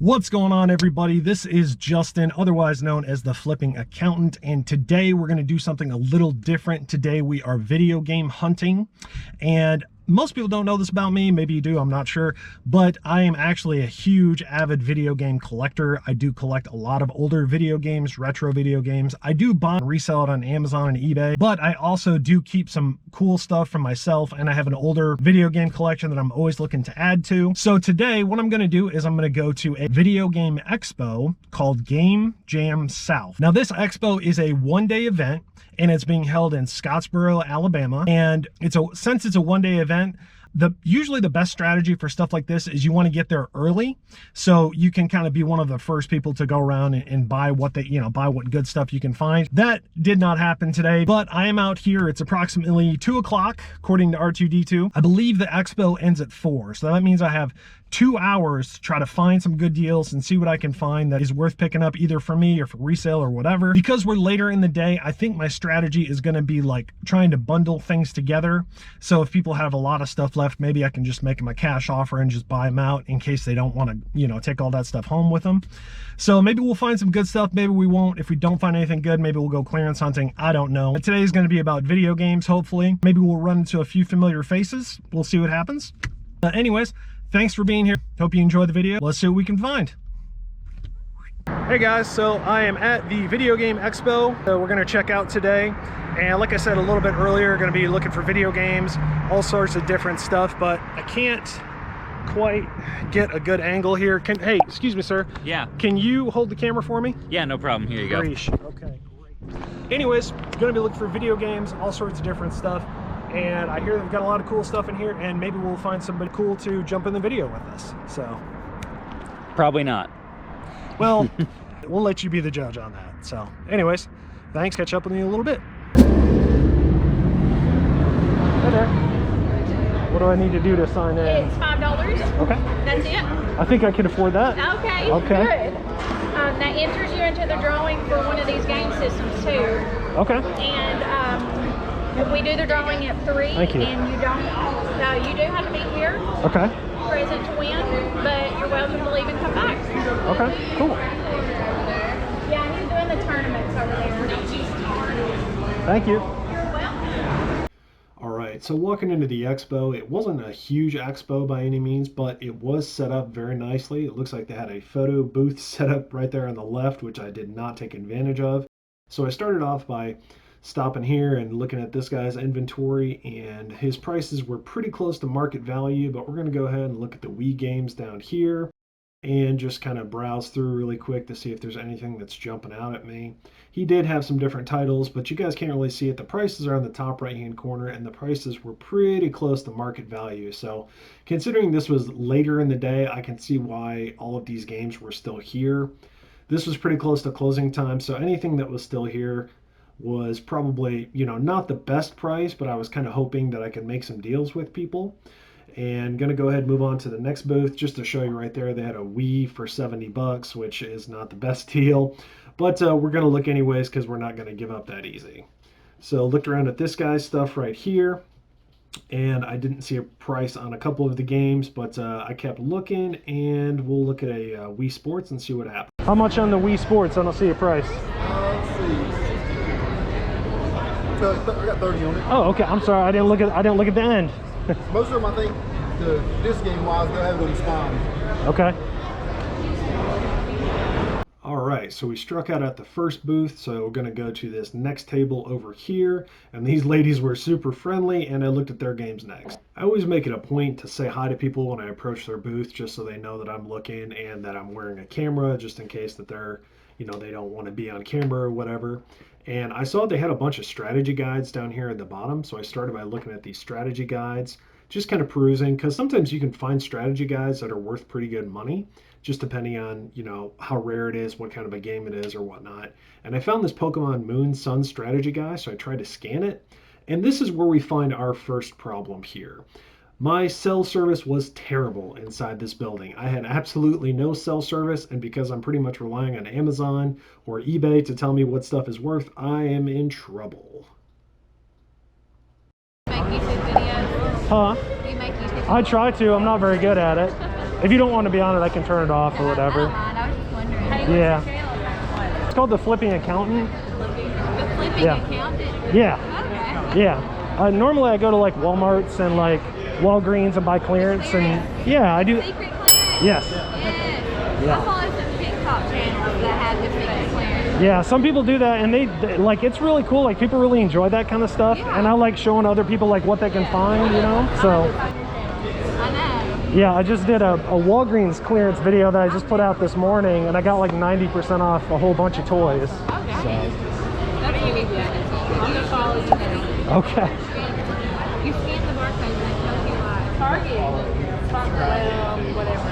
What's going on, everybody? This is Justin, otherwise known as the Flipping Accountant, and today we're going to do something a little different. Today we are video game hunting, and most people don't know this about me. Maybe you do, I'm not sure, but I am actually a huge avid video game collector. I do collect a lot of older video games, retro video games. I do buy and resell it on Amazon and eBay, but I also do keep some cool stuff for myself, and I have an older video game collection that I'm always looking to add to. So today what I'm going to do is I'm going to go to a video game expo called Game Jam South. Now this expo is a one-day event, and it's being held in Scottsboro, Alabama. And since it's a one-day event, usually the best strategy for stuff like this is you want to get there early, so you can kind of be one of the first people to go around and buy what buy what good stuff you can find. That did not happen today, but I am out here. It's approximately 2 o'clock according to R2D2. I believe the expo ends at 4, so that means I have 2 hours to try to find some good deals and see what I can find that is worth picking up, either for me or for resale or whatever. Because we're later in the day, I think my strategy is going to be like trying to bundle things together. So if people have a lot of stuff left, maybe I can just make them a cash offer and just buy them out in case they don't want to, take all that stuff home with them. So maybe we'll find some good stuff, maybe we won't. If we don't find anything good, maybe we'll go clearance hunting. I don't know. But today is going to be about video games, hopefully. Maybe we'll run into a few familiar faces. We'll see what happens. Anyways, thanks for being here. Hope you enjoyed the video. Let's see what we can find. Hey guys, so I am at the Video Game Expo that we're going to check out today. And like I said a little bit earlier, going to be looking for video games, all sorts of different stuff, but I can't quite get a good angle here. Hey, excuse me, sir. Yeah. Can you hold the camera for me? Yeah, no problem. Here you go. Okay, great. Anyways, going to be looking for video games, all sorts of different stuff. And I hear they've got a lot of cool stuff in here, and maybe we'll find somebody cool to jump in the video with us. So probably not. Well, we'll let you be the judge on that. So anyways, thanks. Catch up with you in a little bit. Hey there. What do I need to do to sign in? It's $5. Okay. That's it. I think I can afford that. Okay. Okay. Good. That enters you into the drawing for one of these game systems too. Okay. And we do the drawing at 3. Thank you. And you do have to be here. Okay. Present to win, but you're welcome to leave and come back. Okay. Cool. Yeah, he's doing the tournaments over there. Thank you. You're welcome. All right, so walking into the expo, it wasn't a huge expo by any means, but it was set up very nicely. It looks like they had a photo booth set up right there on the left, which I did not take advantage of. So I started off by stopping here and looking at this guy's inventory, and his prices were pretty close to market value, but we're going to go ahead and look at the Wii games down here and just kind of browse through really quick to see if there's anything that's jumping out at me. He did have some different titles, but you guys can't really see it. The prices are on the top right hand corner, and the prices were pretty close to market value. So considering this was later in the day, I can see why all of these games were still here. This was pretty close to closing time, so anything that was still here was probably, not the best price, but I was kind of hoping that I could make some deals with people. And gonna go ahead and move on to the next booth just to show you right there. They had a Wii for $70, which is not the best deal, but we're gonna look anyways because we're not gonna give up that easy. So looked around at this guy's stuff right here, and I didn't see a price on a couple of the games, but I kept looking, and we'll look at a Wii Sports and see what happens. How much on the Wii Sports? I don't see a price. Let's see. I got 30 on it. Oh, okay. I'm sorry. I didn't look at the end. Most of them, I think, this game wise, they'll have them spawned. Okay. All right, so we struck out at the first booth, so we're going to go to this next table over here, and these ladies were super friendly, and I looked at their games next. I always make it a point to say hi to people when I approach their booth, just so they know that I'm looking and that I'm wearing a camera, just in case that they're, they don't want to be on camera or whatever. And I saw they had a bunch of strategy guides down here at the bottom, so I started by looking at these strategy guides, just kind of perusing, because sometimes you can find strategy guides that are worth pretty good money, just depending on, how rare it is, what kind of a game it is or whatnot. And I found this Pokemon Moon Sun strategy guide, so I tried to scan it. And this is where we find our first problem here. My cell service was terrible inside this building. I had absolutely no cell service, and because I'm pretty much relying on Amazon or eBay to tell me what stuff is worth, I am in trouble. Make YouTube videos. Huh? You make YouTube videos. I try to. I'm not very good at it. If you don't want to be on it, I can turn it off or whatever. I was just wondering. Yeah. It's called the Flipping Accountant. The flipping accountant? Yeah. Okay. Yeah. Normally I go to like Walmart's and like Walgreens and buy clearance, and yeah, I do. Secret clearance? Yes. Yeah. I follow some TikTok channels that have the secret clearance. Yeah, some people do that, and they like, it's really cool. Like, people really enjoy that kind of stuff, and I like showing other people like what they can find, you know. So I know. yeah, I just did a Walgreens clearance video that I just put out this morning, and I got like 90% off a whole bunch of toys. Okay. That's what you need to do. I'm gonna follow you now. Okay. You scan the barcode and it tells you why. Target. Whatever.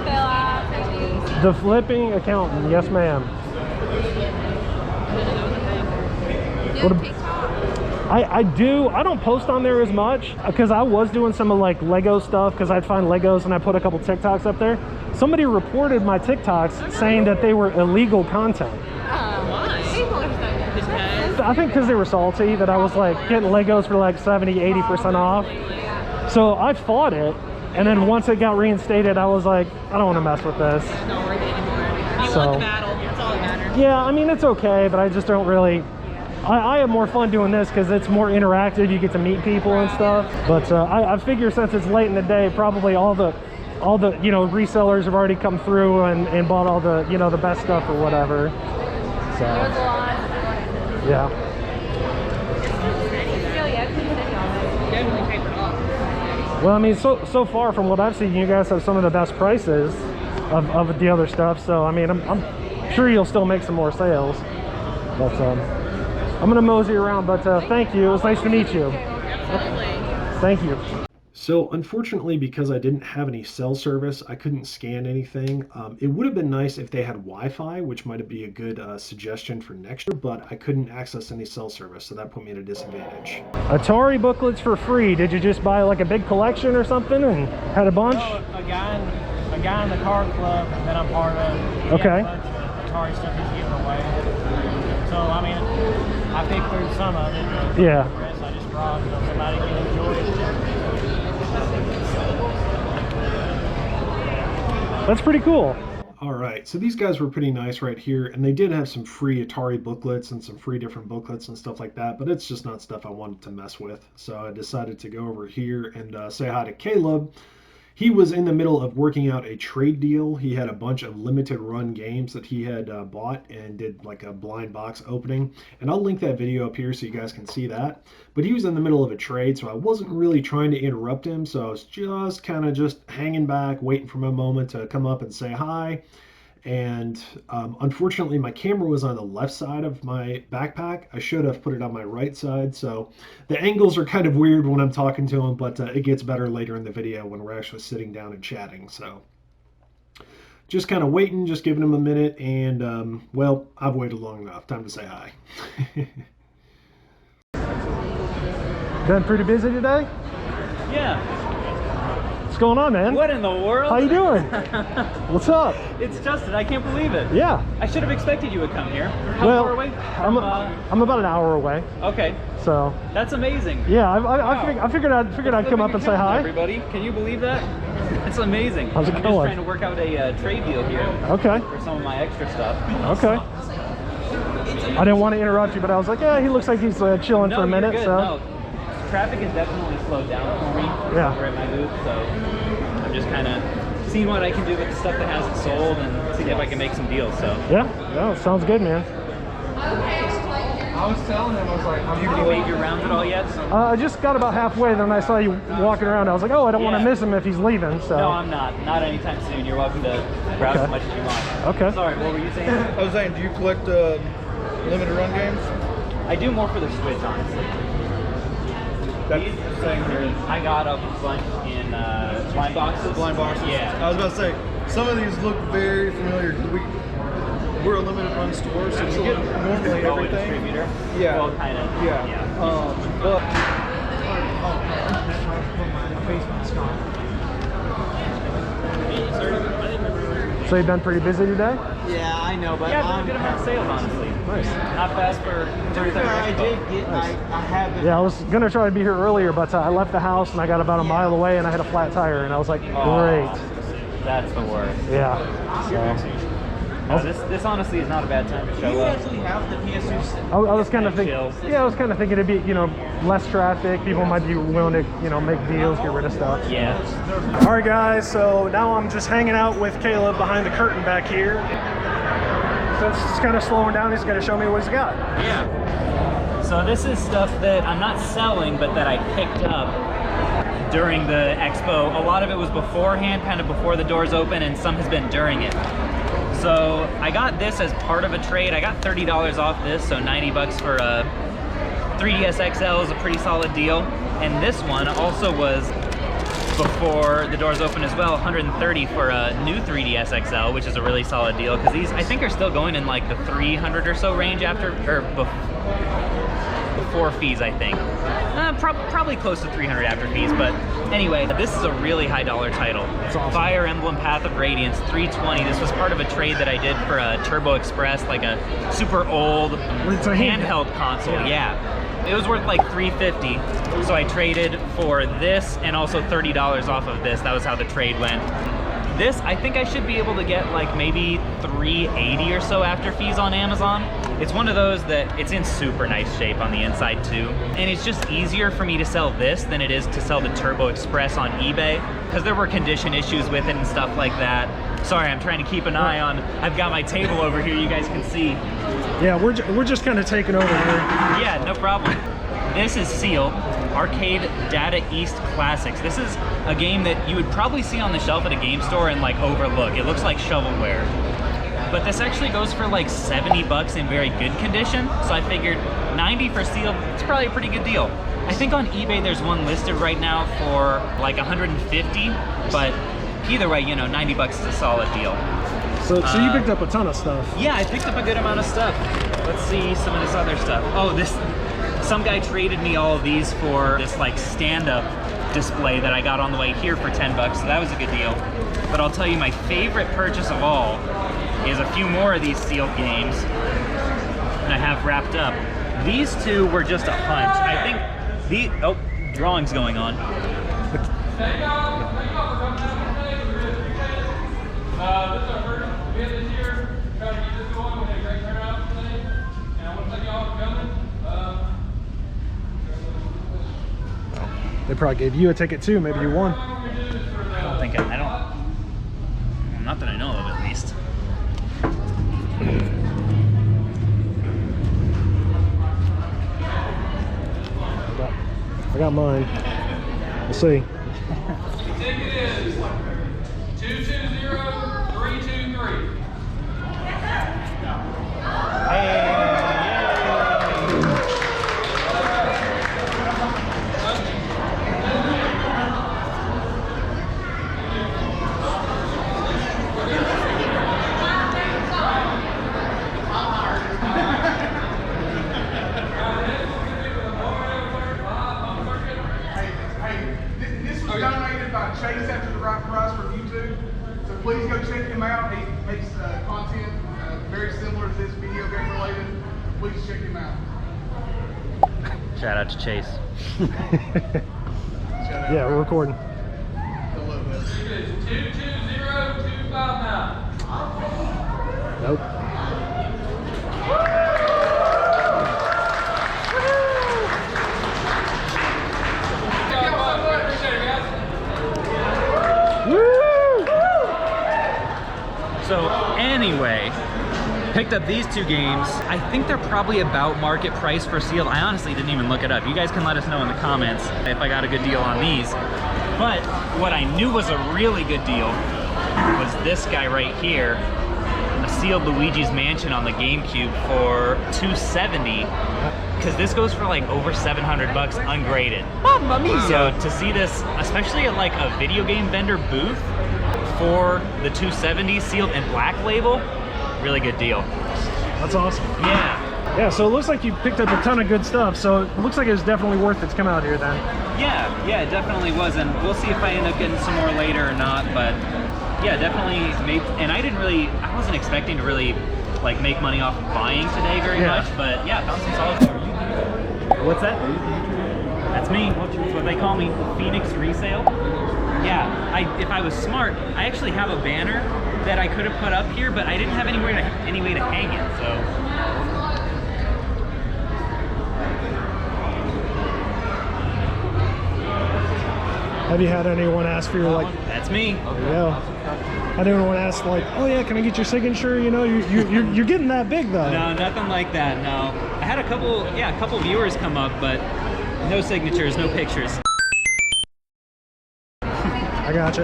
FLI. The Flipping Accountant. Yes, ma'am. Do TikTok. I do. I don't post on there as much because I was doing some of like Lego stuff, because I'd find Legos and I put a couple TikToks up there. Somebody reported my TikToks saying that they were illegal content. People are so I think because they were salty that I was like getting Legos for like 70-80% off. So I fought it, and then once it got reinstated, I was like, I don't want to mess with this. It's not worth it anymore. You won the battle. That's all that matters. Yeah, I mean, it's okay, but I just don't really. I have more fun doing this because it's more interactive. You get to meet people and stuff. But I figure since it's late in the day, probably all the resellers have already come through and bought all the the best stuff or whatever. So There's a lot. yeah. Definitely paper off. Well, I mean, so far from what I've seen, you guys have some of the best prices of the other stuff. So I mean, I'm sure you'll still make some more sales. But I'm gonna mosey around. But thank you. It was nice to meet you. Absolutely. Thank you. So unfortunately, because I didn't have any cell service, I couldn't scan anything. It would have been nice if they had Wi-Fi, which might be a good suggestion for next year, but I couldn't access any cell service, so that put me at a disadvantage. Atari booklets for free. Did you just buy like a big collection or something and had a bunch? No, a guy in the car club that I'm part of. Okay. He had a bunch of Atari stuff he's giving away. So I mean, I picked through some of it. But Yeah. The rest I just brought so somebody can enjoy it. That's pretty cool. All right, so these guys were pretty nice right here, and they did have some free Atari booklets and some free different booklets and stuff like that, but it's just not stuff I wanted to mess with. So I decided to go over here and say hi to Caleb. He was in the middle of working out a trade deal. He had a bunch of limited run games that he had bought and did like a blind box opening. And I'll link that video up here so you guys can see that. But he was in the middle of a trade, so I wasn't really trying to interrupt him. So I was just kind of just hanging back, waiting for my moment to come up and say hi. And unfortunately, my camera was on the left side of my backpack. I should have put it on my right side. So the angles are kind of weird when I'm talking to him, but it gets better later in the video when we're actually sitting down and chatting. So just kind of waiting, just giving him a minute. And well, I've waited long enough. Time to say hi. Been pretty busy today? Yeah. What's going on, man? What in the world? How you doing? What's up? It's Justin. I can't believe it. Yeah. I should have expected you would come here. How Well, far away? I'm about an hour away. Okay. So. That's amazing. Yeah, I figured I'd come up and say hi. Everybody, can you believe that? That's amazing. How's it I'm going? just trying to work out a trade deal here. Okay. For some of my extra stuff. Okay. I didn't want to interrupt you, but I was like, yeah, he looks like he's chilling for a minute. You're good. So. No. Traffic has definitely slowed down for me. Yeah. Over at my booth, so I'm just kind of seeing what I can do with the stuff that hasn't sold and see if I can make some deals. So. Yeah, sounds good, man. I was telling him, I was like, Have you made your rounds at all yet? I just got about halfway, then I saw you walking around. I was like, oh, I don't want to miss him if he's leaving. So. No, I'm not. Not anytime soon. You're welcome to browse as much as you want. Okay. Sorry, what were you saying? I was saying, do you collect limited run games? I do more for the Switch, honestly. That's saying here. I got a bunch in blind boxes. Blind boxes. Yeah. I was about to say, some of these look very familiar. We're a limited run store, so we get normally Oh, a everything. distributor? Yeah. Well, kind of. Yeah. But So you've been pretty busy today? Yeah, I know, but Yeah, I've done a good amount of sales, honestly. Nice. Not bad for to be fair, I did get, I haven't. Yeah, I was gonna try to be here earlier, but I left the house and I got about a mile away and I had a flat tire, and I was like, great. That's the worst. Yeah. So. No, this honestly is not a bad time to Do show you up. actually have the PS2? I was kind of thinking, Chill. yeah, I was kind of thinking it'd be, you know, less traffic. People might be willing to, you know, make deals, get rid of stuff. Yeah. All right, guys. So now I'm just hanging out with Caleb behind the curtain back here. So it's just kind of slowing down. He's going to show me what he's got. Yeah. So this is stuff that I'm not selling, but that I picked up during the expo. A lot of it was beforehand, kind of before the doors open, and some has been during it. So I got this as part of a trade. I got $30 off this, so 90 bucks for a 3DS XL is a pretty solid deal. And this one also was before the doors open as well, 130 for a new 3DS XL, which is a really solid deal because these I think are still going in like the 300 or so range after or before fees, I think. Probably close to 300 after fees, but anyway, this is a really high dollar title. Awesome. Fire Emblem Path of Radiance 320. This was part of a trade that I did for a Turbo Express, like a super old It's a handheld console. Yeah. It was worth like $350, so I traded for this and also $30 off of this. That was how the trade went. This, I think I should be able to get like maybe $380 or so after fees on Amazon. It's one of those that it's in super nice shape on the inside too. And it's just easier for me to sell this than it is to sell the Turbo Express on eBay because there were condition issues with it and stuff like that. Sorry, I'm trying to keep an eye on, I've got my table over here you guys can see. Yeah, we're just kind of taking over here. Yeah, no problem. This is sealed. Arcade Data East Classics. This is a game that you would probably see on the shelf at a game store and like overlook. It looks like shovelware. But this actually goes for like 70 bucks in very good condition. So I figured 90 for sealed, it's probably a pretty good deal. I think on eBay there's one listed right now for like 150, but either way, you know, 90 bucks is a solid deal. So you picked up a ton of stuff. Yeah, I picked up a good amount of stuff. Let's see some of this other stuff. Oh, some guy traded me all of these for this like stand-up display that I got on the way here for 10 bucks, so that was a good deal. But I'll tell you, my favorite purchase of all is a few more of these sealed games that I have wrapped up. These two were just a hunch. I think oh, drawing's going on. They probably gave you a ticket too. Maybe you won. Not that I know of, at least. I got mine. We'll see. Ticket is 220323. Chase after the right price from YouTube, so please go check him out. He makes content very similar to this, video game related. Please check him out. Shout out to Chase. Yeah, we're recording. It is 220259. Nope. So anyway, picked up these two games. I think they're probably about market price for sealed. I honestly didn't even look it up. You guys can let us know in the comments if I got a good deal on these. But what I knew was a really good deal was this guy right here, a sealed Luigi's Mansion on the GameCube for $270. Because this goes for like over 700 bucks ungraded. Mamma mia. So to see this, especially at like a video game vendor booth for the 270 sealed and black label, really good deal. That's awesome. Yeah. Yeah, so it looks like you picked up a ton of good stuff. So it looks like it was definitely worth it to come out here then. Yeah, it definitely was, and we'll see if I end up getting some more later or not, but yeah, definitely made, and I wasn't expecting to really like make money off of buying today very much, but yeah, found some solid. What's that? That's me. That's what they call me, Phoenix Resale. Yeah, if I was smart, I actually have a banner that I could have put up here, but I didn't have any way to hang it, so. Have you had anyone ask for your, like... That's me. Yeah. Had anyone ask, like, oh yeah, can I get your signature? You know, you're getting that big, though. No, nothing like that, no. I had a couple viewers come up, but no signatures, no pictures. I gotcha.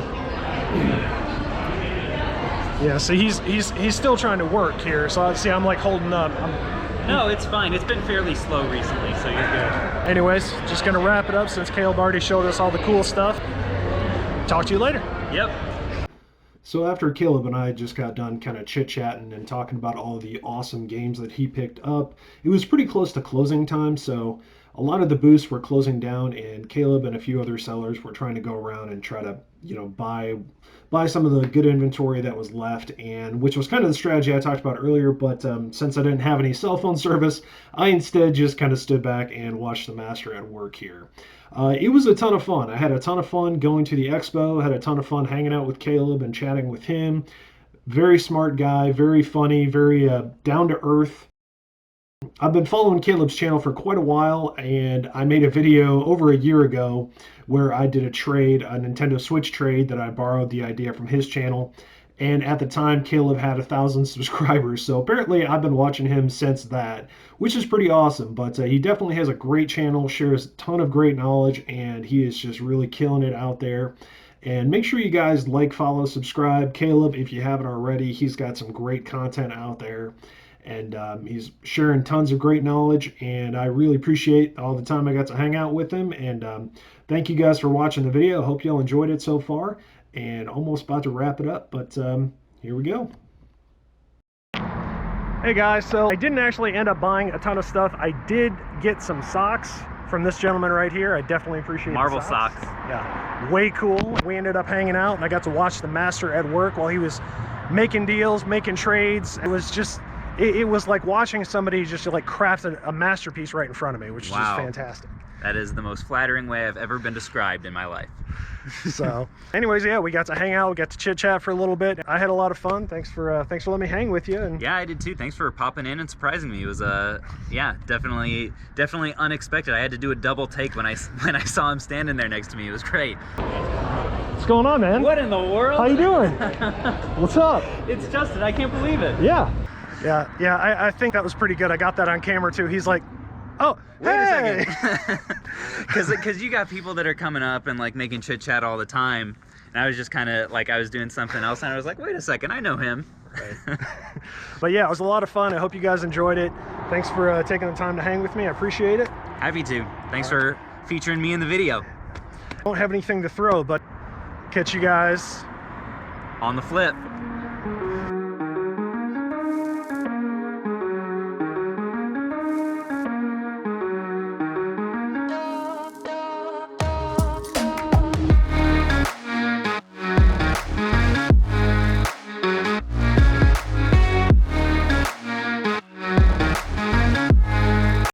Yeah, see, he's still trying to work here, so I'm like holding up. No, it's fine. It's been fairly slow recently, so you're good. Anyways, just gonna wrap it up since Caleb already showed us all the cool stuff. Talk to you later. Yep. So after Caleb and I just got done kind of chit-chatting and talking about all of the awesome games that he picked up, it was pretty close to closing time, so a lot of the booths were closing down, and Caleb and a few other sellers were trying to go around and try to, you know, buy some of the good inventory that was left, and which was kind of the strategy I talked about earlier, but since I didn't have any cell phone service, I instead just kind of stood back and watched the master at work here. It was a ton of fun. I had a ton of fun going to the expo, had a ton of fun hanging out with Caleb and chatting with him. Very smart guy, very funny, very down to earth. I've been following Caleb's channel for quite a while, and I made a video over a year ago where I did a Nintendo Switch trade that I borrowed the idea from his channel. And at the time, Caleb had 1,000 subscribers. So apparently I've been watching him since that, which is pretty awesome. But he definitely has a great channel, shares a ton of great knowledge, and he is just really killing it out there. And make sure you guys like, follow, subscribe. Caleb, if you haven't already, he's got some great content out there. And he's sharing tons of great knowledge, and I really appreciate all the time I got to hang out with him. And thank you guys for watching the video. I hope you all enjoyed it so far, and almost about to wrap it up, but here we go. Hey guys, so I didn't actually end up buying a ton of stuff. I did get some socks from this gentleman right here. I definitely appreciate Marvel the socks. socks. Yeah, way cool. We ended up hanging out, and I got to watch the master at work while he was making deals, making trades. It was just... It was like watching somebody just like craft a masterpiece right in front of me, which is just fantastic. That is the most flattering way I've ever been described in my life. So anyways, yeah, we got to hang out, we got to chit chat for a little bit. I had a lot of fun. Thanks for letting me hang with you. And yeah, I did too. Thanks for popping in and surprising me. It was yeah, definitely unexpected. I had to do a double take when I saw him standing there next to me. It was great. What's going on, man? What in the world? How you doing? What's up? It's Justin. I can't believe it. Yeah. I think that was pretty good. I got that on camera too. He's like, oh, wait hey! a second. Because you got people that are coming up and like making chit chat all the time, and I was just kind of like, I was doing something else, and I was like, wait a second, I know him. Right. But yeah, it was a lot of fun. I hope you guys enjoyed it. Thanks for taking the time to hang with me. I appreciate it. Happy to. Thanks for featuring me in the video. Don't have anything to throw, but catch you guys on the flip.